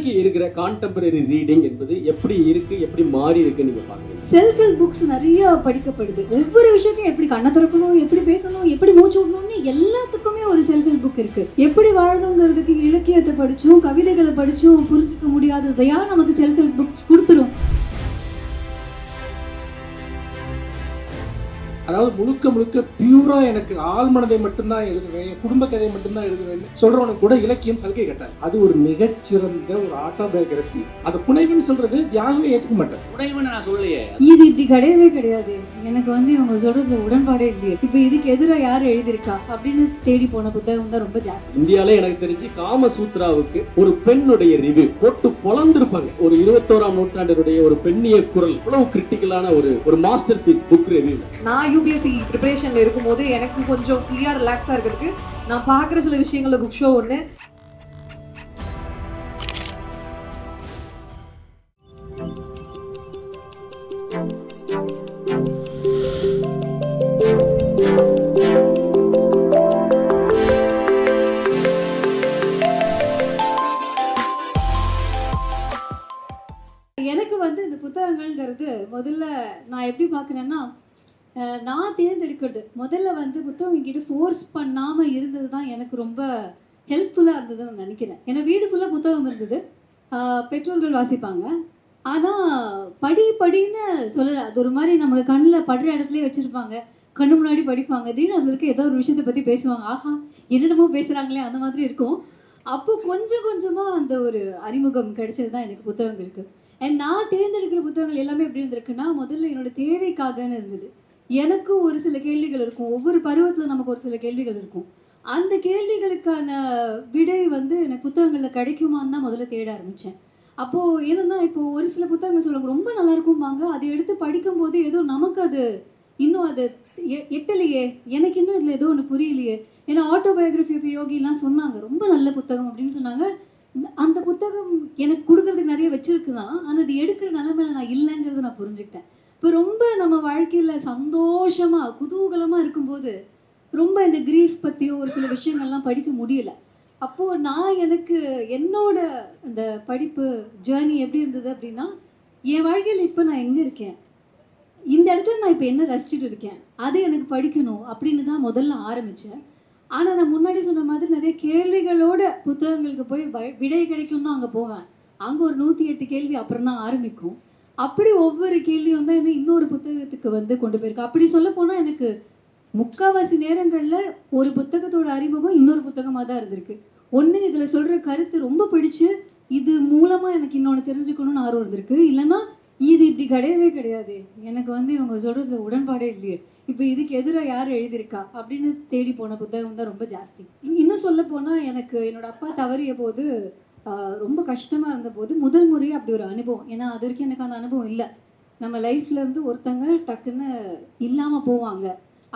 இன்னைக்கு இருக்கிற contemporary reading என்பது எப்படி இருக்கு, எப்படி மாறி இருக்கு நீங்க பாக்குறீங்க? செல்ஃப் ஹெல்ப் புக்ஸ் நிறைய படிக்கப்படுது. ஒவ்வொரு விஷயத்தையும் எப்படி கண்ணை திறக்கணும், எப்படி பேசணும், எப்படி மூச்சு விடணும்னு எல்லாத்துக்குமே ஒரு செல்ஃப் ஹெல்ப் புக் இருக்கு. எப்படி வாழணுங்கிறதுக்கு இலக்கியத்தை படிச்சும் கவிதைகளை படிச்சும் புரிஞ்சுக்க முடியாததையா நமக்கு செல்ஃப் ஹெல்ப் புக்ஸ் கொடுத்துரும். அதாவது முழுக்க முழுக்க பியூரா எனக்கு ஆள் மனதை மட்டும்தான் எழுதுவேன், குடும்ப கதையை மட்டும்தான் எழுதுவேன் சொல்றவனுக்கு கூட இலக்கியம் சலுகை கட்டாது. அது ஒரு மிகச்சிறந்த ஒரு ஆட்டோபயோகிராபி. அது புனைவுன்னு சொல்றது தியாகமே ஏற்றுக்க மாட்டேன். புனைவுன்னு நான் சொல்லலையே. இது இப்படி கிடையவே கிடையாது. எனக்கு இவங்க சொல்றது உடன்பாடே இல்லையே. இப்ப இதுக்கு எதிராக யார் எழுதியிருக்கா அப்படின்னு தேடி போன புத்தகம் தான் ரொம்ப ஜாஸ்தி. இந்தியால எனக்கு தெரிஞ்சு காமசூத்ராவுக்கு ஒரு பெண்ணுடைய ரிவ்யூ போட்டு பொழந்திருப்பாங்க. ஒரு 21ஆம் நூற்றாண்டினுடைய ஒரு பெண்ணிய குரல் அவ்வளவு கிரிட்டிக்கலான ஒரு மாஸ்டர் பீஸ் புக் ரிவ்யூ. நான் யூபிஎஸ்சி ப்ரிப்பரேஷன்ல இருக்கும்போது எனக்கு கொஞ்சம் ஃப்ரீயா ரிலாக்ஸா இருக்கிறதுக்கு நான் பார்க்குற சில விஷயங்கள்ல புக் ஷோ ஒன்று. எனக்கு இந்த புத்தகங்கள்ங்கிறது முதல்ல நான் எப்படி பார்க்குறேன்னா, நான் தேர்ந்தெடுக்கிறது முதல்ல புத்தகம் என்கிட்ட ஃபோர்ஸ் பண்ணாமல் இருந்தது தான் எனக்கு ரொம்ப ஹெல்ப்ஃபுல்லாக இருந்ததுன்னு நினைக்கிறேன். ஏன்னா வீடு ஃபுல்லாக புத்தகம் இருந்தது, பெற்றோர்கள் வாசிப்பாங்க. ஆனால் படின்னு சொல்லலை. அது ஒரு மாதிரி நம்ம கண்ணில் படுற இடத்துலேயே வச்சுருப்பாங்க, கண்ணு முன்னாடி படிப்பாங்க. திடீர்னு அது இருக்க ஏதோ ஒரு விஷயத்தை பற்றி பேசுவாங்க, ஆஹா என்னென்னமோ பேசுகிறாங்களே, அந்த மாதிரி இருக்கும். அப்போ கொஞ்சம் கொஞ்சமாக அந்த ஒரு அறிமுகம் கிடைச்சது தான் எனக்கு புத்தகங்களுக்கு. அண்ட் நான் தேர்ந்தெடுக்கிற புத்தகங்கள் எல்லாமே எப்படி இருந்திருக்குன்னா, முதல்ல என்னோடய தேவைக்காகன்னு இருந்தது. எனக்கு ஒரு சில கேள்விகள் இருக்கும், ஒவ்வொரு பருவத்தில் நமக்கு ஒரு சில கேள்விகள் இருக்கும். அந்த கேள்விகளுக்கான விடை எனக்கு புத்தகங்களில் கிடைக்குமான்னு தான் முதல்ல தேட ஆரம்பித்தேன். அப்போது என்னென்னா, இப்போது ஒரு சில புத்தகங்கள் சொல்லுவாங்க ரொம்ப நல்லா இருக்கும்பாங்க, அதை எடுத்து படிக்கும்போது ஏதோ நமக்கு அது இன்னும் அது எட்டலையே, எனக்கு இன்னும் இதில் ஏதோ ஒன்று புரியலையே. ஏன்னா ஆட்டோபயோகிராஃபி ஆஃப் யோகிலாம் சொன்னாங்க, ரொம்ப நல்ல புத்தகம் அப்படின்னு சொன்னாங்க. அந்த புத்தகம் எனக்கு கொடுக்கறதுக்கு நிறைய வச்சிருக்கு தான், ஆனால் அது எடுக்கிற நிலைமையில நான் இல்லைங்கிறத நான் புரிஞ்சுக்கிட்டேன். இப்போ ரொம்ப நம்ம வாழ்க்கையில் சந்தோஷமாக குதூகலமாக இருக்கும்போது ரொம்ப இந்த கிரீஃப் பற்றியோ ஒரு சில விஷயங்கள்லாம் படிக்க முடியல. அப்போது நான் எனக்கு என்னோட அந்த படிப்பு ஜேர்னி எப்படி இருந்தது அப்படின்னா, என் வாழ்க்கையில் இப்போ நான் எங்கே இருக்கேன், இந்த இடத்துல நான் இப்போ என்ன ரசிச்சுட்டு இருக்கேன், அது எனக்கு படிக்கணும் அப்படின்னு தான் முதல்ல ஆரம்பித்தேன். ஆனால் நான் முன்னாடி சொன்ன மாதிரி நிறைய கேள்விகளோட புத்தகங்களுக்கு போய் விடை கிடைக்கும் தான் அங்கே போவேன். அங்கே ஒரு 108 கேள்வி அப்புறம் தான் ஆரம்பிக்கும். அப்படி ஒவ்வொரு கேள்வியும் தான் என்ன இன்னொரு புத்தகத்துக்கு கொண்டு போயிருக்கு. அப்படி சொல்ல போனால் எனக்கு முக்கால்வாசி நேரங்களில் ஒரு புத்தகத்தோட அறிமுகம் இன்னொரு புத்தகமாக தான் இருந்திருக்கு. ஒன்று இதில் சொல்கிற கருத்து ரொம்ப பிடிச்சு இது மூலமாக எனக்கு இன்னொன்று தெரிஞ்சுக்கணும்னு ஆர்வம் இருந்திருக்கு. இல்லைன்னா இது இப்படி கிடையவே கிடையாது, எனக்கு இவங்க சொல்கிறதுல உடன்பாடே இல்லையே, இப்போ இதுக்கு எதிராக யார் எழுதியிருக்கா அப்படின்னு தேடி போன புத்தகம் தான் ரொம்ப ஜாஸ்தி. இன்னும் சொல்ல போனால் எனக்கு என்னோடய அப்பா தவறிய போது ரொம்ப கஷ்டமாக இருந்தபோது முதல் முறையாக அப்படி ஒரு அனுபவம். ஏன்னா அது வரைக்கும் எனக்கு அந்த அனுபவம் இல்லை. நம்ம லைஃப்லேருந்து ஒருத்தங்க டக்குன்னு இல்லாமல் போவாங்க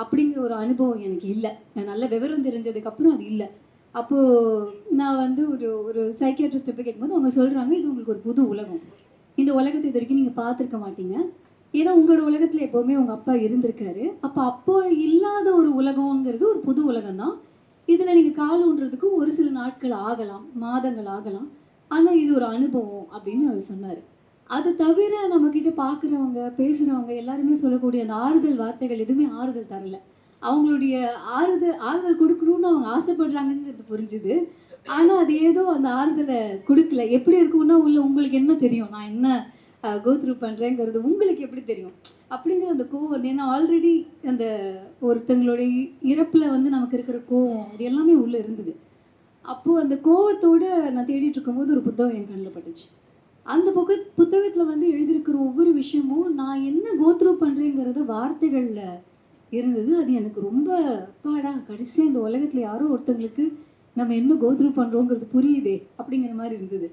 அப்படிங்கிற ஒரு அனுபவம் எனக்கு இல்லை. நான் நல்ல விவரம் தெரிஞ்சதுக்கப்புறம் அது இல்லை. அப்போது நான் ஒரு சைக்கியாட்ரிஸ்ட்டை போய் கேட்கும்போது அவங்க சொல்கிறாங்க, இது உங்களுக்கு ஒரு புது உலகம், இந்த உலகத்தை இது வரைக்கும் நீங்கள் பார்த்துருக்க மாட்டீங்க, ஏன்னா உங்களோட உலகத்தில் எப்போவுமே உங்கள் அப்பா இருந்திருக்காரு. அப்போ இல்லாத ஒரு உலகங்கிறது ஒரு புது உலகம் தான். இதில் நீங்கள் கால் ஊன்றதுக்கு ஒரு சில நாட்கள் ஆகலாம், மாதங்கள் ஆகலாம், ஆனால் இது ஒரு அனுபவம் அப்படின்னு அவர் சொன்னார். அது தவிர நம்மக்கிட்ட பார்க்குறவங்க பேசுகிறவங்க எல்லாருமே சொல்லக்கூடிய அந்த ஆறுதல் வார்த்தைகள் எதுவுமே ஆறுதல் தரல. அவங்களுடைய ஆறுதல் கொடுக்கணும்னு அவங்க ஆசைப்படுறாங்கன்னு புரிஞ்சுது. ஆனால் அது ஏதோ அந்த ஆறுதலை கொடுக்கல. எப்படி இருக்கும்னா, உங்களுக்கு என்ன தெரியும், நான் என்ன கோத்ரூ பண்ணுறேங்கிறது உங்களுக்கு எப்படி தெரியும் அப்படிங்கிற அந்த கோவம். ஏன்னா ஆல்ரெடி அந்த ஒருத்தங்களுடைய இறப்பில் நமக்கு இருக்கிற கோவம் அது எல்லாமே உள்ளே இருந்தது. அப்போது அந்த கோவத்தோடு நான் தேடிட்டு இருக்கும்போது ஒரு புத்தகம் என் கண்ணில் பட்டுச்சு. அந்த புத்தகத்தில் எழுதியிருக்கிற ஒவ்வொரு விஷயமும் நான் என்ன கோத்ரூ பண்ணுறேங்கிறத வார்த்தைகளில் இருந்தது. அது எனக்கு ரொம்ப பாடா, கடைசியாக இந்த உலகத்தில் யாரோ ஒருத்தங்களுக்கு நம்ம என்ன கோத்ரூ பண்ணுறோங்கிறது புரியுதே அப்படிங்கிற மாதிரி இருந்தது.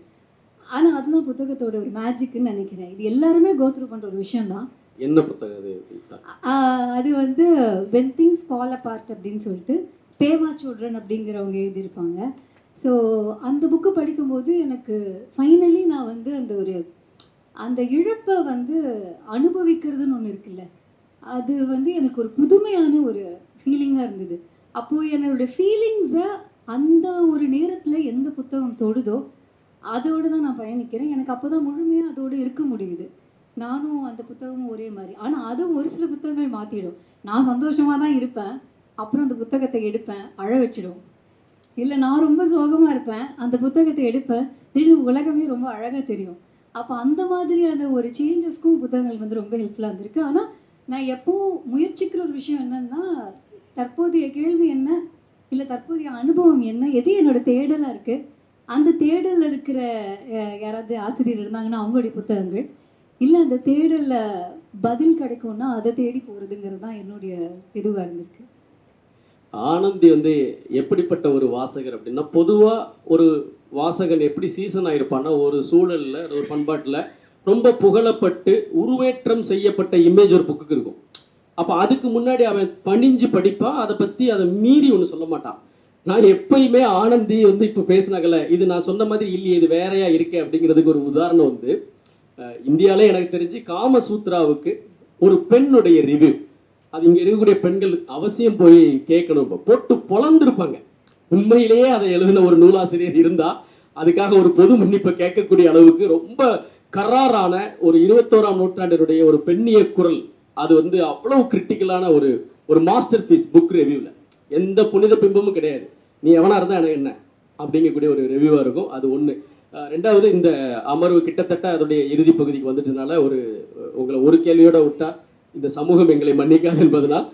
ஆனால் அதுதான் புத்தகத்தோட ஒரு மேஜிக்னு நினைக்கிறேன். இது எல்லாருமே கோத்ரூ பண்ணுற ஒரு விஷயம்தான். என்ன புத்தகம் அது? அது வென் திங்ஸ் ஃபால் அபார்ட் அப்படின்னு சொல்லிட்டு பேமா சோட்ரன் அப்படிங்கிறவங்க எழுதியிருப்பாங்க. ஸோ அந்த புக்கு படிக்கும்போது எனக்கு ஃபைனலி நான் அந்த இழப்பை அனுபவிக்கிறதுன்னு ஒன்று இருக்குல்ல, அது எனக்கு ஒரு புதுமையான ஒரு ஃபீலிங்காக இருந்தது. அப்போது என்னோடய ஃபீலிங்ஸை அந்த ஒரு நேரத்தில் எந்த புத்தகம் தொடுதோ அதோடு தான் நான் பயணிக்கிறேன். எனக்கு அப்போ தான் முழுமையாக அதோடு இருக்க முடியுது. நானும் அந்த புத்தகமும் ஒரே மாதிரி. ஆனால் அதுவும் ஒரு சில புத்தகங்கள் மாற்றிடும். நான் சந்தோஷமாக தான் இருப்பேன், அப்புறம் அந்த புத்தகத்தை எடுப்பேன், அழ வச்சிடும். இல்லை நான் ரொம்ப சோகமாக இருப்பேன், அந்த புத்தகத்தை எடுப்பேன், திடீர்னு உலகமே ரொம்ப அழகாக தெரியும். அப்போ அந்த மாதிரியான ஒரு சேஞ்சஸ்க்கும் புத்தகங்கள் வந்து ரொம்ப ஹெல்ப்ஃபுல்லாக இருந்திருக்கு. ஆனால் நான் எப்போவும் முயற்சிக்கிற ஒரு விஷயம் என்னன்னா, தற்போதைய கேள்வி என்ன, இல்லை தற்போதைய அனுபவம் என்ன, எது என்னோட தேடலாக இருக்குது, அந்த தேடலில் இருக்கிற யாராவது ஆசிரியர் இருந்தாங்கன்னா அவங்களுடைய புத்தகங்கள், இல்லை அந்த தேடலில் பதில் கிடைக்கும்னா அதை தேடி போகிறதுங்கிறது தான் என்னுடைய இதுவாக இருந்திருக்கு. ஆனந்தி வந்து எப்படிப்பட்ட ஒரு வாசகர் அப்படின்னா, பொதுவாக ஒரு வாசகன் எப்படி சீசன் ஆகிருப்பான்னா, ஒரு சூழலில் ஒரு பண்பாட்டில் ரொம்ப புகழப்பட்டு உருவேற்றம் செய்யப்பட்ட இமேஜ் ஒரு புக்குக்கு இருக்கும். அப்போ அதுக்கு முன்னாடி அவன் பணிஞ்சு படிப்பான், அதை பற்றி அதை மீறி ஒன்று சொல்ல மாட்டான். நான் எப்பயுமே ஆனந்தி வந்து இப்போ பேசினாங்கல்ல, இது நான் சொன்ன மாதிரி இல்லையே, இது வேறையா இருக்கே அப்படிங்கிறதுக்கு ஒரு உதாரணம் வந்து, இந்தியாவிலே எனக்கு தெரிஞ்சு காமசூத்ராவுக்கு ஒரு பெண்ணுடைய ரிவ்யூ, அது இங்கே இருக்கக்கூடிய பெண்கள் அவசியம் போய் கேட்கணும். இப்போ போட்டு பொழந்திருப்பாங்க. உண்மையிலேயே அதை எழுதின ஒரு நூலாசிரியர் இருந்தால் அதுக்காக ஒரு பொது மன்னிப்பை கேட்கக்கூடிய அளவுக்கு ரொம்ப கராரான ஒரு 21ஆம் நூற்றாண்டினுடைய ஒரு பெண்ணிய குரல். அது வந்து அவ்வளவு கிரிட்டிக்கலான ஒரு மாஸ்டர் பீஸ் புக் ரிவ்யூவில். எந்த புனித பிம்பமும் கிடையாது, நீ எவனா இருந்தால் எனக்கு என்ன அப்படிங்கக்கூடிய ஒரு ரிவ்யூவாக இருக்கும். அது ஒன்று. ரெண்டாவது, இந்த அமர்வு கிட்டத்தட்ட அதோடைய இறுதி பகுதிக்கு வந்துட்டதுனால உங்களை ஒரு கேள்வியோட விட்டா இந்த சமூகம் எங்களை மன்னிக்காது என்பதனால்,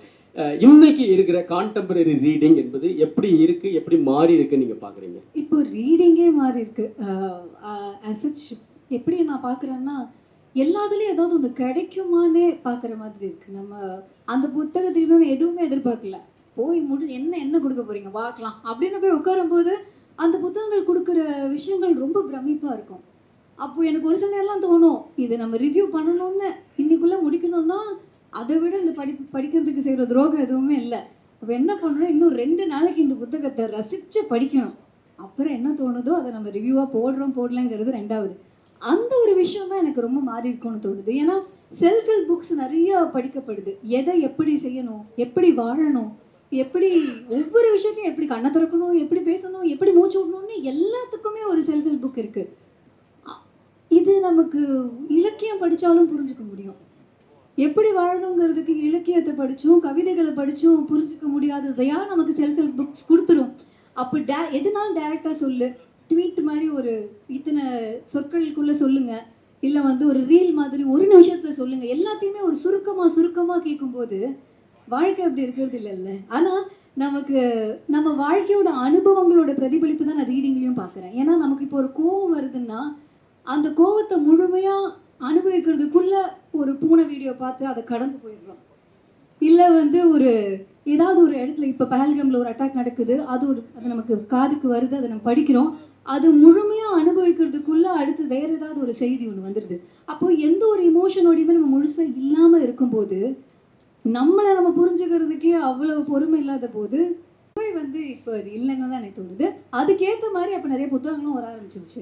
இன்னைக்கு இருக்கிற கான்டெம்பரரி ரீடிங் என்பது எப்படி இருக்கு, எப்படி மாறி இருக்கு நீங்க பாக்குறீங்க? இப்போ ரீடிங்கே மாறி இருக்கு. எப்படி நான் பார்க்குறேன்னா, எல்லாத்துலேயும் ஏதாவது ஒன்று கிடைக்குமானே பார்க்குற மாதிரி இருக்குது. நம்ம அந்த புத்தகத்துக்கு இன்னும் எதுவுமே எதிர்பார்க்கல, போய் என்ன கொடுக்க போகிறீங்க பார்க்கலாம் அப்படின்னு போய் உட்காரும்போது அந்த புத்தகங்கள் கொடுக்குற விஷயங்கள் ரொம்ப பிரமிப்பாக இருக்கும். அப்போது எனக்கு ஒரு சில நேரம்லாம் தோணும், இது நம்ம ரிவ்யூ பண்ணணும்னு இன்னைக்குள்ளே முடிக்கணும்னா அதை விட இந்த படிக்கிறதுக்கு செய்கிற துரோகம் எதுவுமே இல்லை. அப்போ என்ன பண்ணுறோம், இன்னும் 2 நாளைக்கு இந்த புத்தகத்தை ரசித்து படிக்கணும், அப்புறம் என்ன தோணுதோ அதை நம்ம ரிவ்யூவாக போடலங்கிறது ரெண்டாவது. அந்த ஒரு விஷயம் தான் எனக்கு ரொம்ப மாறி இருக்கும்னு தோணுது. ஏன்னா செல்ஃப் ஹெல்ப் புக்ஸ் நிறைய படிக்கப்படுது. எதை எப்படி செய்யணும், எப்படி வாழணும், எப்படி ஒவ்வொரு விஷயத்தையும் எப்படி கண்ணை திறக்கணும், எப்படி பேசணும், எப்படி மூச்சு விடணும்னு எல்லாத்துக்குமே ஒரு செல்ஃப் ஹெல்ப் புக் இருக்குது. இது நமக்கு இலக்கியம் படித்தாலும் புரிஞ்சுக்க முடியும். எப்படி வாழணுங்கிறதுக்கு இலக்கியத்தை படித்தும் கவிதைகளை படித்தும் புரிஞ்சுக்க முடியாததையா நமக்கு செல்ஃப் ஹெல்ப் புக்ஸ் கொடுத்துரும். அப்போ எதுனாலும் டைரெக்டாக சொல்லு, ட்வீட் மாதிரி ஒரு இத்தனை சொற்களுக்குள்ளே சொல்லுங்கள், இல்லை வந்து ஒரு ரீல் மாதிரி ஒரு நிமிஷத்தில் சொல்லுங்கள், எல்லாத்தையுமே ஒரு சுருக்கமாக கேட்கும்போது வாழ்க்கை அப்படி இருக்கிறது இல்லைல்ல. ஆனால் நமக்கு நம்ம வாழ்க்கையோட அனுபவங்களோட பிரதிபலிப்பு தான் நான் ரீடிங்லேயும் பார்க்குறேன். ஏன்னா நமக்கு இப்போ ஒரு கோவம் வருதுன்னா அந்த கோவத்தை முழுமையாக அனுபவிக்கிறதுக்குள்ள ஒரு பூனை வீடியோ பார்த்து அதை கடந்து போயிடுறோம். இல்லை வந்து ஏதாவது ஒரு இடத்துல இப்போ பஹல்கமில் ஒரு அட்டாக் நடக்குது, அது நமக்கு காதுக்கு வருது, அதை நம்ம படிக்கிறோம், அது முழுமையாக அனுபவிக்கிறதுக்குள்ள அடுத்து வேறு ஏதாவது ஒரு செய்தி ஒன்று வந்துடுது. அப்போது எந்த ஒரு இமோஷனோடையுமே நம்ம முழுசாக இல்லாமல் இருக்கும்போது நம்மளை நம்ம புரிஞ்சுக்கிறதுக்கே அவ்வளோ பொறுமை இல்லாத போது வந்து இப்போ அது இல்லைன்னு தான் எனக்கு தோணுது. அதுக்கேற்ற மாதிரி அப்போ நிறைய புத்தகங்களும் வர ஆரம்பிச்சிருச்சு.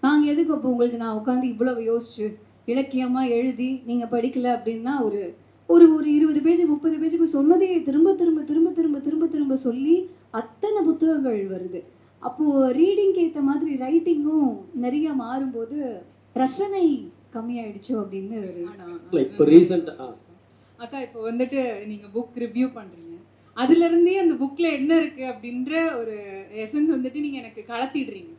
நாங்கள் எதுக்கு அப்போ உங்களுக்கு நான் உட்காந்து இவ்வளவு யோசிச்சு இலக்கியமாக எழுதி நீங்கள் படிக்கலை அப்படின்னா ஒரு 20 பேஜ் 30 பேஜுக்கு சொன்னதே திரும்ப சொல்லி அத்தனை புத்தகங்கள் வருது. அப்போது ரீடிங்க்கு ஏற்ற மாதிரி ரைட்டிங்கும் நிறைய மாறும்போது ரசனை கம்மியாயிடுச்சோ அப்படின்னு இப்போ ரீசெண்டாக அக்கா இப்போ வந்துட்டு நீங்கள் புக் ரிவ்யூ பண்ணுறீங்க, அதுலேருந்தே அந்த புக்கில் என்ன இருக்குது அப்படின்ற ஒரு எசன்ஸ் வந்துட்டு நீங்கள் எனக்கு கடத்திடுறீங்க.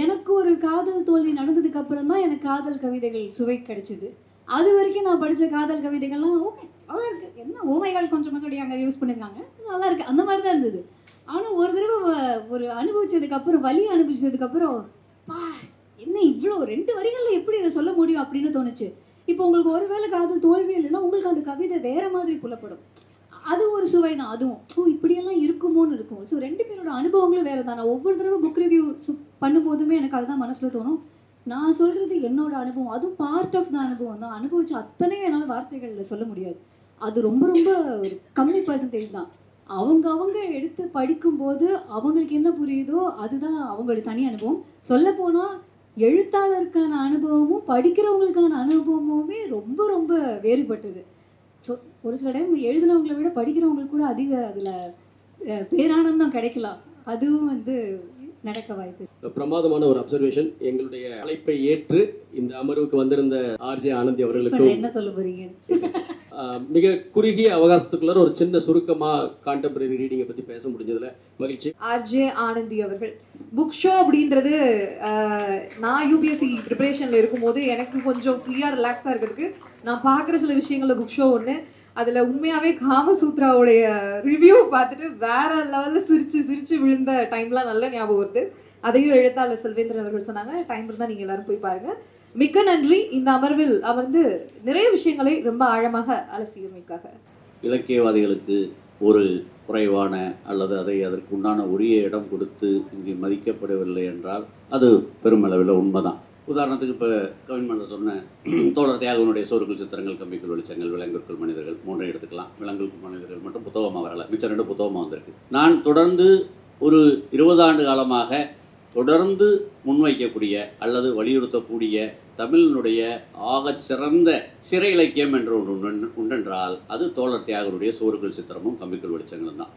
எனக்கு ஒரு காதல் தோல்வி நடந்ததுக்கு அப்புறம் தான் எனக்கு காதல் கவிதைகள் சுவை கிடைச்சிது. அது வரைக்கும் நான் படித்த காதல் கவிதைகள்லாம் ஓகே நல்லா இருக்குது, என்ன ஓமைகள் கொஞ்சம் அங்கே யூஸ் பண்ணியிருக்காங்க, நல்லா இருக்குது, அந்த மாதிரி தான் இருந்தது. ஆனால் ஒரு தடவை ஒரு அனுபவிச்சதுக்கப்புறம் வலி அனுபவிச்சதுக்கப்புறம் என்ன இவ்வளோ 2 வரிகளில் எப்படி இதை சொல்ல முடியும் அப்படின்னு தோணுச்சு. இப்போ உங்களுக்கு ஒருவேளை காதல் தோல்வி இல்லைன்னா உங்களுக்கு அந்த கவிதை வேறு மாதிரி புலப்படும். அது ஒரு சுவை தான் அதுவும். இப்படியெல்லாம் இருக்குமோன்னு இருக்கும். ஸோ 2 பேரோட அனுபவங்களும் வேறு தான். நான் ஒவ்வொரு தடவை புக் ரிவ்யூ பண்ணும்போதுமே எனக்கு அதுதான் மனசில் தோணும். நான் சொல்கிறது என்னோட அனுபவம், அதுவும் பார்ட் ஆஃப் த அனுபவம் தான். அனுபவிச்ச அத்தனையும் என்னால் வார்த்தைகளில் சொல்ல முடியாது. அது ரொம்ப ஒரு கம்மி பர்சன்டேஜ் தான். அவங்க எடுத்து படிக்கும்போது அவங்களுக்கு என்ன புரியுதோ அதுதான் அவங்களோட தனி அனுபவம். சொல்லப்போனால் எழுத்தாளருக்கான அனுபவமும் படிக்கிறவங்களுக்கான அனுபவமுமே ரொம்ப வேறுபட்டது. ஸோ ஒரு சில டைம் எழுதினவங்களை விட படிக்கிறவங்களுக்கு கூட அதிக அதில் பேரானந்தம் கிடைக்கலாம். அதுவும் வந்து நடக்க வாய்ப்பு. பிரமாதமான ஒரு அப்சர்வேஷன். எங்களுடைய அழைப்பை ஏற்று இந்த அமர்வுக்கு வந்திருந்த ஆர்ஜே ஆனந்தி இப்ப அவர்களுக்கும் என்ன சொல்ல போறீங்க? மிக குறுகிய அவகாசத்துக்குள்ள ஒரு சின்ன சுருக்கமா கான்டெம்பரரி ரீடிங்கை பத்தி பேச முடிஞ்சதுல மகிழ்ச்சி. ஆர்ஜே ஆனந்தி அவர்கள் புக் ஷோ அப்படின்றது நான் யூபிஎஸ்சி ப்ரிப்பரேஷனில் இருக்கும்போது எனக்கு கொஞ்சம் ஃப்ரீயாக ரிலாக்ஸாக இருக்கிறதுக்கு நான் பார்க்குற சில விஷயங்களில் புக் ஷோ ஒன்று. அதில் உண்மையாகவே காமசூத்ராவுடைய ரிவ்யூ பார்த்துட்டு வேற லெவலில் சிரிச்சு விழுந்த டைம்லாம் நல்ல ஞாபகம் வருது. அதையும் எழுத்தாளர் செல்வேந்திரன் அவர்கள் சொன்னாங்க. டைம் இருந்தால் நீங்கள் எல்லாரும் போய் பாருங்கள். மிக்க நன்றி. இந்த அமர்வில் அமர்ந்து நிறைய விஷயங்களை ரொம்ப ஆழமாக அலசியமைக்காக. இலக்கியவாதிகளுக்கு ஒரு குறைவான அல்லது அதற்கு உண்டான உரிய இடம் கொடுத்து இங்கே மதிக்கப்படவில்லை என்றால் அது பெருமளவில் உண்மைதான். உதாரணத்துக்கு இப்போ கவின்மன்னர் சொன்ன தோழர் தியாகனுடைய சோறுகள் சித்திரங்கள் கம்பிக்குள் வெளிச்சங்கள் விலங்குக்குள் மனிதர்கள் 3 எடுத்துக்கலாம். விலங்குக்குள் மனிதர்கள் மட்டும் புத்தகமாக வரல, மிச்சம் 2 புத்தகமாக வந்திருக்கு. நான் தொடர்ந்து ஒரு 20 ஆண்டு காலமாக தொடர்ந்து முன்வைக்கக்கூடிய அல்லது வலியுறுத்தக்கூடிய தமிழினுடைய ஆகச்சிறந்த சிறை இலக்கியம் என்று ஒன்று உண்டென்றால் அது தோழர் தியாகனுடைய சோறுகள் சித்திரமும் கம்பிக்குள் வெளிச்சங்களும் தான்.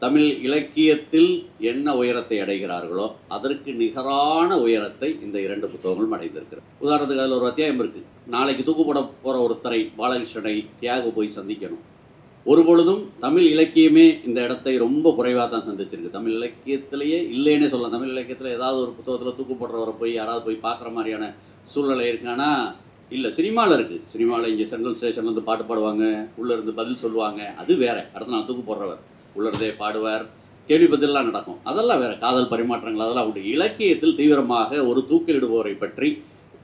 தமிழ் இலக்கியத்தில் என்ன உயரத்தை அடைகிறார்களோ அதற்கு நிகரான உயரத்தை இந்த 2 புத்தகங்களும் அடைந்திருக்கிறது. உதாரணத்துக்கு அதில் ஒரு அத்தியாயம் இருக்குது. நாளைக்கு தூக்குப்பட போகிற ஒருத்தரை பாலகிருஷ்ணனை தியாக போய் சந்திக்கணும். ஒருபொழுதும் தமிழ் இலக்கியமே இந்த இடத்தை ரொம்ப குறைவாக தான் சந்திச்சிருக்கு. தமிழ் இலக்கியத்திலேயே இல்லைன்னே சொல்லலாம். தமிழ் இலக்கியத்தில் ஏதாவது ஒரு புத்தகத்தில் தூக்குப்படுறவரை போய் யாராவது போய் பார்க்குற மாதிரியான சூழ்நிலை இருக்கான்னா இல்லை. சினிமாவில் இருக்குது. சினிமாவில் இங்கே சென்ட்ரல் ஸ்டேஷன்லேருந்து பாட்டு பாடுவாங்க, உள்ளேருந்து பதில் சொல்லுவாங்க, அது வேற. அடுத்த நாள் தூக்கு போடுறவர் உள்ளதே பாடுவார், கேள்வி பதிலெலாம் நடக்கும், அதெல்லாம் வேறு. காதல் பரிமாற்றங்கள் அதெல்லாம் உண்டு. இலக்கியத்தில் தீவிரமாக ஒரு தூக்கிலிடுபவரை பற்றி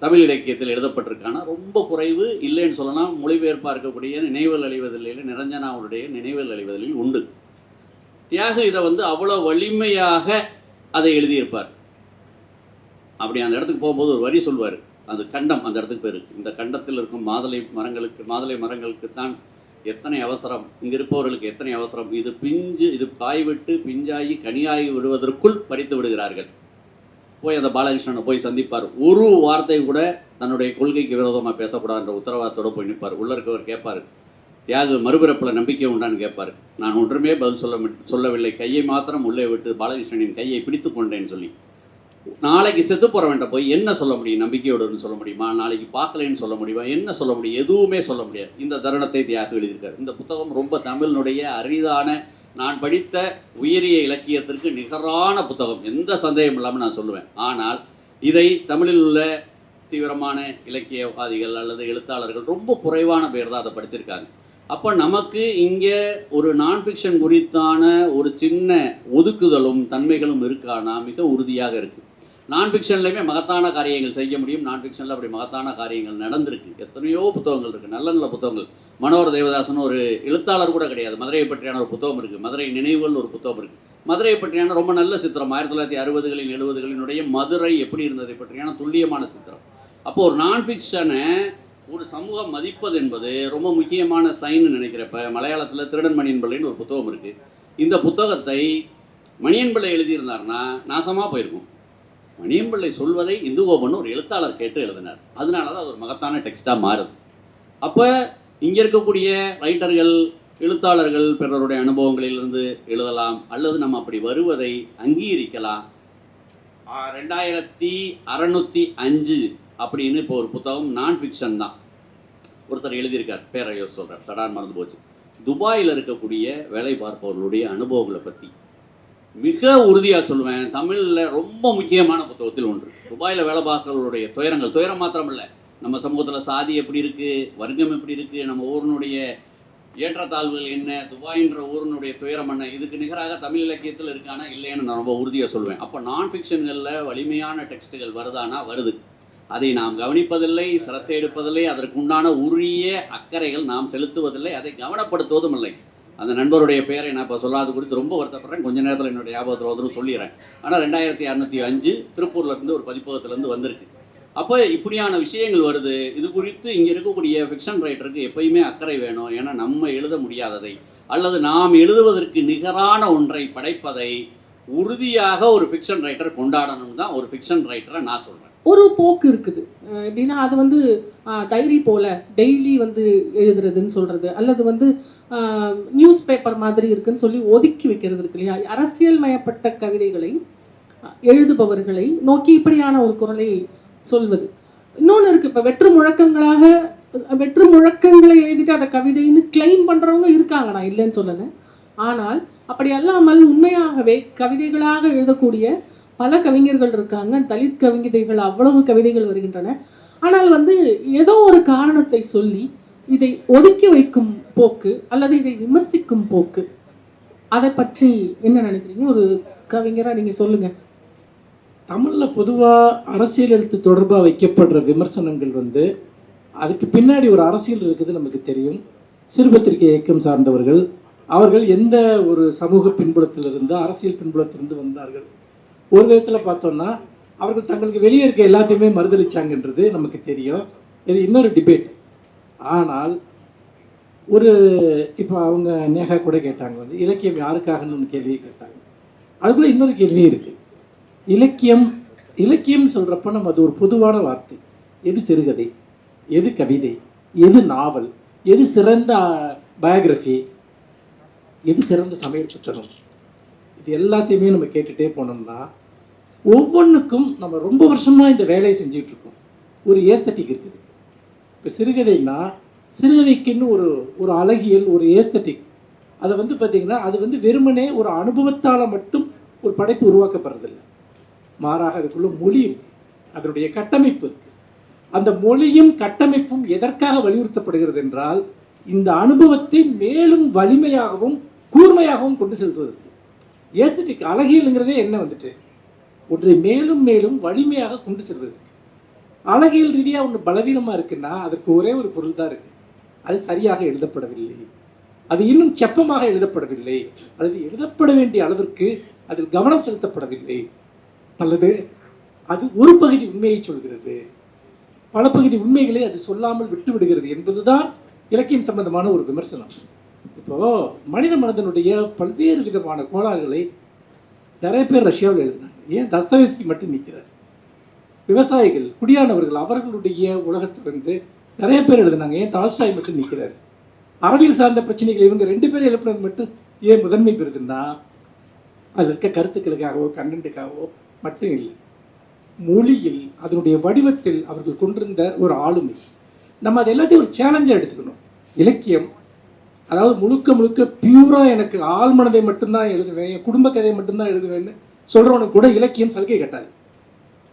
தமிழ் இலக்கியத்தில் எழுதப்பட்டிருக்கான ரொம்ப குறைவு. இல்லைன்னு சொல்லலாம். மொழிபெயர்ப்பாக இருக்கக்கூடிய நினைவில் அழிவதில் நிரஞ்சனாவுடைய நினைவில் அழிவதில் உண்டு. தியாக இதை அவ்வளோ வலிமையாக அதை எழுதியிருப்பார். அப்படி அந்த இடத்துக்கு போகும்போது ஒரு வரி சொல்வார். அந்த கண்டம், அந்த இடத்துக்கு பேர். இந்த கண்டத்தில் இருக்கும் மாதுளை மரங்களுக்கு தான் எத்தனை அவசரம், இங்கே இருப்பவர்களுக்கு எத்தனை அவசரம். இது காய்விட்டு பிஞ்சாகி கனியாகி விடுவதற்குள் படித்து விடுகிறார்கள். போய் அந்த பாலகிருஷ்ணனை போய் சந்திப்பார். ஒரு வார்த்தை கூட தன்னுடைய கொள்கைக்கு விரோதமாக பேசக்கூடாதுன்ற உத்தரவாதத்தோடு போய் நிற்பார். உள்ள இருக்கவர் கேட்பார், தியாக மறுபிறப்பில் நம்பிக்கை உண்டான்னு கேட்பார். நான் ஒன்றுமே பதில் சொல்லவில்லை, கையை மாத்திரம் உள்ளே விட்டு பாலகிருஷ்ணனின் கையை பிடித்து கொண்டேன்னு சொல்லி. நாளைக்கு செத்து போகிற வேண்டாம் போய் என்ன சொல்ல முடியும்? நம்பிக்கையோடுன்னு சொல்ல முடியுமா? நாளைக்கு பார்க்கலைன்னு சொல்ல முடியுமா? என்ன சொல்ல முடியும்? எதுவுமே சொல்ல முடியாது. இந்த தருணத்தை தியாக எழுதியிருக்கார். இந்த புத்தகம் ரொம்ப தமிழினுடைய அரிதான, நான் படித்த உயரிய இலக்கியத்திற்கு நிகரான புத்தகம், எந்த சந்தேகம் இல்லாமல் நான் சொல்லுவேன். ஆனால் இதை தமிழில் உள்ள தீவிரமான இலக்கியவாதிகள் அல்லது எழுத்தாளர்கள் ரொம்ப குறைவான பேர் தான் அதை படிச்சிருக்காங்க. அப்போ நமக்கு இங்கே ஒரு நான் ஃபிக்ஷன் குறித்தான ஒரு சின்ன ஒதுக்குதலும் தன்மைகளும் இருக்கானா மிக உறுதியாக இருக்குது. நான் ஃபிக்ஷன்லையுமே மகத்தான காரியங்கள் செய்ய முடியும். நான் ஃபிக்ஷனில் அப்படி மகத்தான காரியங்கள் நடந்திருக்கு. எத்தனையோ புத்தகங்கள் இருக்குது, நல்ல நல்ல புத்தகங்கள். மனோகர் தேவதாசன் ஒரு எழுத்தாளர் கூட கிடையாது. மதுரையை பற்றியான ஒரு புத்தகம் இருக்குது, மதுரை நினைவுகள் ஒரு புத்தகம் இருக்குது. மதுரையை பற்றியான ரொம்ப நல்ல சித்திரம். 1960களின் 70களினுடைய மதுரை எப்படி இருந்ததை பற்றியான துல்லியமான சித்திரம். அப்போது ஒரு நான் ஃபிக்ஷனை ஒரு சமூகம் மதிப்பது என்பது ரொம்ப முக்கியமான சைன்னு நினைக்கிறப்ப மலையாளத்தில் திருடன் மணியன் பிள்ளைன்னு ஒரு புத்தகம் இருக்குது. இந்த புத்தகத்தை மணியன் பிள்ளை எழுதியிருந்தாருன்னா நாசமாக போயிருக்கும். மணியன் பிள்ளை சொல்வதை இந்துகோபன் ஒரு எழுத்தாளர் கேட்டு எழுதினார். அதனால தான் அது ஒரு மகத்தான டெக்ஸ்ட்டாக மாறுது. அப்போ இங்கே இருக்கக்கூடிய ரைட்டர்கள், எழுத்தாளர்கள் பிறருடைய அனுபவங்களிலிருந்து எழுதலாம், அல்லது நம்ம அப்படி வருவதை அங்கீகரிக்கலாம். 2605 அப்படின்னு இப்போ ஒரு புத்தகம் நான் ஃபிக்ஷன் தான் ஒருத்தர் எழுதியிருக்கார். பேரையோ சொல்கிறார், சடான் மறந்து போச்சு. துபாயில் இருக்கக்கூடிய வேலை பார்ப்பவர்களுடைய அனுபவங்களை பற்றி மிக உறுதியாக சொல்லுவேன், தமிழில் ரொம்ப முக்கியமான புத்தகத்தில் ஒன்று. துபாயில் வேலை பார்ப்பவர்களுடைய துயரம் மாத்திரமில்லை, நம்ம சமூகத்தில் சாதி எப்படி இருக்குது, வர்க்கம் எப்படி இருக்குது, நம்ம ஊரினுடைய ஏற்றத்தாழ்வுகள் என்ன, துபாயின்ற ஊரினுடைய துயரம் என்ன, இதுக்கு நிகராக தமிழ் இலக்கியத்தில் இருக்கானா இல்லைன்னு நான் ரொம்ப உறுதியாக சொல்லுவேன். அப்போ நான் ஃபிக்ஷன்களில் வலிமையான டெக்ஸ்ட்டுகள் வருதானா வருது. அதை நாம் கவனிப்பதில்லை, சிரத்தை எடுப்பதில்லை, அதற்குண்டான உரிய அக்கறைகள் நாம் செலுத்துவதில்லை, அதை கவனப்படுத்துவதும் இல்லை. அந்த நண்பருடைய பெயரை நான் இப்போ சொல்லாத குறித்து ரொம்ப வருத்தப்படுறேன். கொஞ்ச நேரத்தில் என்னுடைய ஞாபகத்தில் வந்து சொல்லிடுறேன். ஆனால் 2605 திருப்பூர்லேருந்து ஒரு பதிப்பகத்திலேருந்து வந்திருக்கு. அப்போ இப்படியான விஷயங்கள் வருது. இது குறித்து இங்கே இருக்கக்கூடிய ஃபிக்ஷன் ரைட்டருக்கு எப்பயுமே அக்கறை வேணும். ஏன்னா நம்ம எழுத முடியாததை அல்லது நாம் எழுதுவதற்கு நிகரான ஒன்றை படைப்பதை உறுதியாக ஒரு ஃபிக்ஷன் ரைட்டர் கொண்டாடணும் தான் ஒரு ஃபிக்ஷன் ரைட்டரை நான் சொல்கிறேன். ஒரு போக்கு இருக்குது. எப்படின்னா அது டைரி போல் டெய்லி எழுதுறதுன்னு சொல்கிறது, அல்லது நியூஸ் பேப்பர் மாதிரி இருக்குன்னு சொல்லி ஒதுக்கி வைக்கிறது இருக்கு இல்லையா? அரசியல் மயப்பட்ட கவிதைகளை எழுதுபவர்களை நோக்கி இப்படியான ஒரு குரலை சொல்வது. இன்னொன்று இருக்குது, இப்போ வெற்று முழக்கங்களை எழுதிட்டு அதை கவிதைன்னு கிளைம் பண்ணுறவங்க இருக்காங்க, நான் இல்லைன்னு சொல்லலை. ஆனால் அப்படி அல்லாமல் உண்மையாகவே கவிதைகளாக எழுதக்கூடிய பல கவிஞர்கள் இருக்காங்க. தலித் கவிதைகள் அவ்வளவு கவிதைகள் வருகின்றன. ஆனால் ஏதோ ஒரு காரணத்தை சொல்லி இதை ஒதுக்கி வைக்கும் போக்கு அல்லது இதை விமர்சிக்கும் போக்கு, அதை பற்றி என்ன நினைக்கிறீங்க? ஒரு கவிஞராக நீங்கள் சொல்லுங்கள். தமிழில் பொதுவாக அரசியல் எழுத்து தொடர்பாக வைக்கப்படுற விமர்சனங்கள் அதுக்கு பின்னாடி ஒரு அரசியல் இருக்குது நமக்கு தெரியும். சிறுபத்திரிகை இயக்கம் சார்ந்தவர்கள் அவர்கள் எந்த ஒரு சமூக பின்புலத்திலிருந்து அரசியல் பின்புலத்திலிருந்து வந்தார்கள். ஒரு விதத்தில் பார்த்தோம்னா அவர்கள் தங்களுக்கு வெளியே இருக்க எல்லாத்தையுமே மறுதளிச்சாங்கன்றது நமக்கு தெரியும். இது இன்னொரு டிபேட். ஆனால் இப்போ அவங்க நேகா கூட கேட்டாங்க, இலக்கியம் யாருக்காகன்னு ஒன்று கேள்வியை கேட்டாங்க. அதுக்குள்ளே இன்னொரு கேள்வியும் இருக்குது. இலக்கியம் சொல்கிறப்ப நம்ம அது ஒரு பொதுவான வார்த்தை. எது சிறுகதை, எது கவிதை, எது நாவல், எது சிறந்த பயோகிராஃபி, எது சிறந்த சமையல் புத்தகம், இது எல்லாத்தையுமே நம்ம கேட்டுகிட்டே போனோம்னா ஒவ்வொன்றுக்கும் நம்ம ரொம்ப வருஷமாக இந்த வேலையை செஞ்சுட்டு இருக்கோம். ஒரு ஏஸ்தட்டிக் இருக்குது. இப்போ சிறுகதைன்னா சிறுகதைக்குன்னு ஒரு அழகியல், ஒரு ஏஸ்தட்டிக். அதை பார்த்திங்கன்னா அது வெறுமனே ஒரு அனுபவத்தால் மட்டும் ஒரு படைப்பு உருவாக்கப்படுறதில்லை. மாறாக அதுக்குள்ள மொழி இருக்கு, அதனுடைய கட்டமைப்பு இருக்கு. அந்த மொழியும் கட்டமைப்பும் எதற்காக வலியுறுத்தப்படுகிறது என்றால் இந்த அனுபவத்தை மேலும் வலிமையாகவும் கூர்மையாகவும் கொண்டு செல்வதற்கு. ஏஸ்தட்டிக் அழகியலுங்கிறதே என்ன ஒன்றை மேலும் மேலும் வலிமையாக கொண்டு செல்வது. அழகியல் ரீதியாக ஒன்று பலவீனமாக இருக்குன்னா அதற்கு ஒரே ஒரு பொருள் தான் இருக்குது, அது சரியாக எழுதப்படவில்லை, அது இன்னும் செப்பமாக எழுதப்படவில்லை, அல்லது எழுதப்பட வேண்டிய அளவிற்கு அதில் கவனம் செலுத்தப்படவில்லை, அல்லது அது ஒரு பகுதி உண்மையை சொல்கிறது, பல பகுதி உண்மைகளை அது சொல்லாமல் விட்டு விடுகிறது என்பதுதான் இலக்கியம் சம்பந்தமான ஒரு விமர்சனம். இப்போது மனித மனதனுடைய பல்வேறு விதமான கோளாறுகளை நிறைய பேர் ரஷ்யாவில் எழுதினாங்க. ஏன் தஸ்தவேஸ்கி மட்டும் நிற்கிறார்? விவசாயிகள், குடியானவர்கள், அவர்களுடைய உலகத்தை நிறைய பேர் எழுதினாங்க. ஏன் டால்ஸ்டாய் மட்டும் நிற்கிறார்? அறிவியல் சார்ந்த பிரச்சனைகள் இவங்க 2 பேரும் எழுப்பினது மட்டும் ஏன் முதன்மை பெறுதுன்னா அது இருக்க கருத்துக்களுக்காகவோ கண்டென்ட்டுக்காகவோ மட்டும் இல்லை. மொழியில் அதனுடைய வடிவத்தில் அவர்கள் கொண்டிருந்த ஒரு ஆளுமை. நம்ம அது எல்லாத்தையும் ஒரு சேலஞ்சாக எடுத்துக்கணும். இலக்கியம் அதாவது முழுக்க பியூராக எனக்கு ஆள் மனதை மட்டும்தான் எழுதுவேன், என் குடும்ப கதையை மட்டும்தான் எழுதுவேன்னு சொல்கிறவனுக்கு கூட இலக்கியம் சலுகை கட்டாது.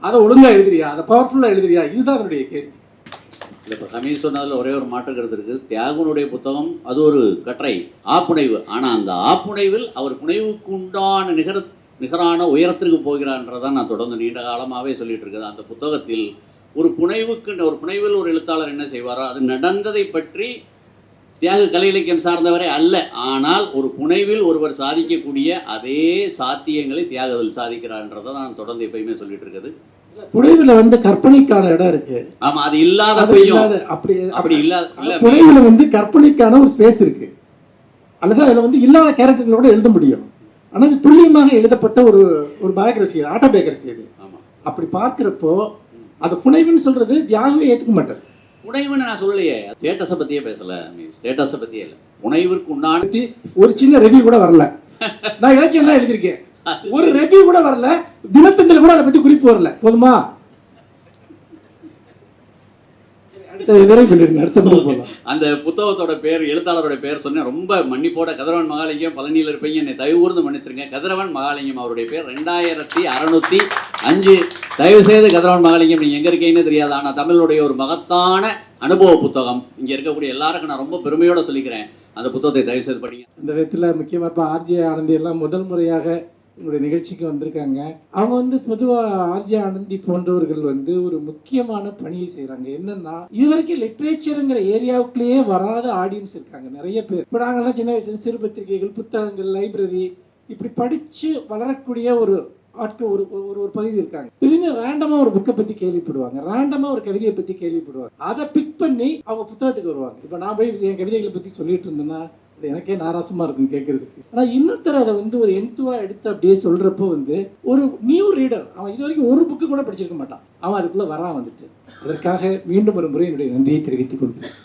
அதை ஒழுங்காக எழுதுறியா, அதை பவர்ஃபுல்லாக எழுதுறியா, இதுதான் அதனுடைய கேள்வி. இல்லை, இப்போ கமீஸ் சொன்னதில் ஒரே ஒரு மாற்று கருத்து இருக்குது. தியாகனுடைய புத்தகம் அது ஒரு கட்டுரை, ஆப்புனைவு. ஆனால் அந்த ஆப்புனைவில் அவர் புனைவுக்கு உண்டான நிகரான உயரத்திற்கு போகிறான்றதான் நான் தொடர்ந்து நீண்ட காலமாகவே சொல்லிட்டு இருக்குது. அந்த புத்தகத்தில் ஒரு புனைவில் ஒரு எழுத்தாளர் என்ன செய்வாரோ அது நடந்ததை பற்றி தியாக கலை இலக்கியம் சார்ந்தவரே அல்ல. ஆனால் ஒரு புனைவில் ஒருவர் சாதிக்கக்கூடிய அதே சாத்தியங்களை தியாகத்தில் சாதிக்கிறான்றதை நான் தொடர்ந்து எப்பயுமே சொல்லிட்டு இருக்குது. புனைவுல கற்பனைக்கான இடம் இருக்கு. ஆமா, அது இல்லாத அப்படி இல்லாத புனைவுல கற்பனைக்கான ஒரு ஸ்பேஸ் இருக்கு. அல்லது அதுல இல்லாத கேரக்டர்களோட எழுத முடியும். ஆனால் அது துல்லியமாக எழுதப்பட்ட ஒரு பயோகிராஃபி, ஆட்டோபயோகிராஃபி அது. அப்படி பார்க்கிறப்போ அது புனைவுன்னு சொல்றது தியாகவே ஏற்றுக்க மாட்டார். புனைவுன்னு நான் சொல்லலையே, ஸ்டேட்டஸை பற்றியே பேசல, ஸ்டேட்டஸை பற்றியே இல்லை, புனைவிற்கு உண்டான ஒரு சின்ன ரெவ்யூ கூட வரல. நான் இலக்கியம் தான் எழுதியிருக்கேன், ஒரு ரெவ்யூ கூட வரல, தினத்தந்தில கூட அதை பற்றி குறிப்பு வரல. போதுமா? அந்த புத்தகத்தோட பேர், எழுத்தாளரோட பேர் சொன்னேன், ரொம்ப மன்னிப்போட கதிரவன் மகாலிங்கம், பழனியில் இருப்பீங்க, என்னை தயவுகூர்ந்து மன்னிச்சிருங்க. கதிரவன் மகாலிங்கம் அவருடைய பேர் 2605. தயவு செய்து கதிரவன் மகாலிங்கம் நீங்கள் எங்கே இருக்கீங்கன்னு தெரியாது, ஆனால் தமிழுடைய ஒரு மகத்தான அனுபவ புத்தகம். இங்கே இருக்கக்கூடிய எல்லாருக்கும் நான் ரொம்ப பெருமையோட சொல்லிக்கிறேன், அந்த புத்தகத்தை தயவு செய்து படிங்க. இந்த விதத்தில் முக்கியமாக இப்போ ஆர்ஜே ஆனந்தி எல்லாம் முதல் முறையாக என்னுடைய நிகழ்ச்சிக்கு வந்திருக்காங்க. அவங்க பொதுவாக ஆர்ஜே ஆனந்தி போன்றவர்கள் ஒரு முக்கியமான பணியை செய்கிறாங்க. என்னன்னா, இதுவரைக்கும் லிட்ரேச்சருங்கிற ஏரியாவுக்குள்ளேயே வராத ஆடியன்ஸ் இருக்காங்க நிறைய பேர். இப்போ நாங்கள்லாம் சின்ன வயசுல சிறு பத்திரிகைகள், புத்தகங்கள், லைப்ரரி இப்படி படித்து வளரக்கூடிய ஒரு ஆட்கள் ஒரு பகுதி இருக்காங்க. திடீர்னு ரேண்டமாக ஒரு புக்கை பற்றி கேள்விப்படுவாங்க, ரேண்டமாக ஒரு கவிதையை பற்றி கேள்விப்படுவாங்க, அதை பிக் பண்ணி அவங்க புத்தகத்துக்கு வருவாங்க. இப்போ நான் போய் என் கவிதைகளை பற்றி சொல்லிட்டு இருந்தேன்னா அது எனக்கே நாராசமாக இருக்கும் கேட்கறதுக்கு. ஆனால் இன்னொருத்தர் அதை ஒரு என்த்துவாக எடுத்து அப்படியே சொல்கிறப்போ ஒரு நியூ ரீடர், அவன் இது வரைக்கும் ஒரு புக்கு கூட படிச்சிருக்க மாட்டான், அவன் அதுக்குள்ளே வரான். அதற்காக மீண்டும் ஒரு முறை என்னுடைய நன்றியை தெரிவித்துக் கொள்கிறேன்.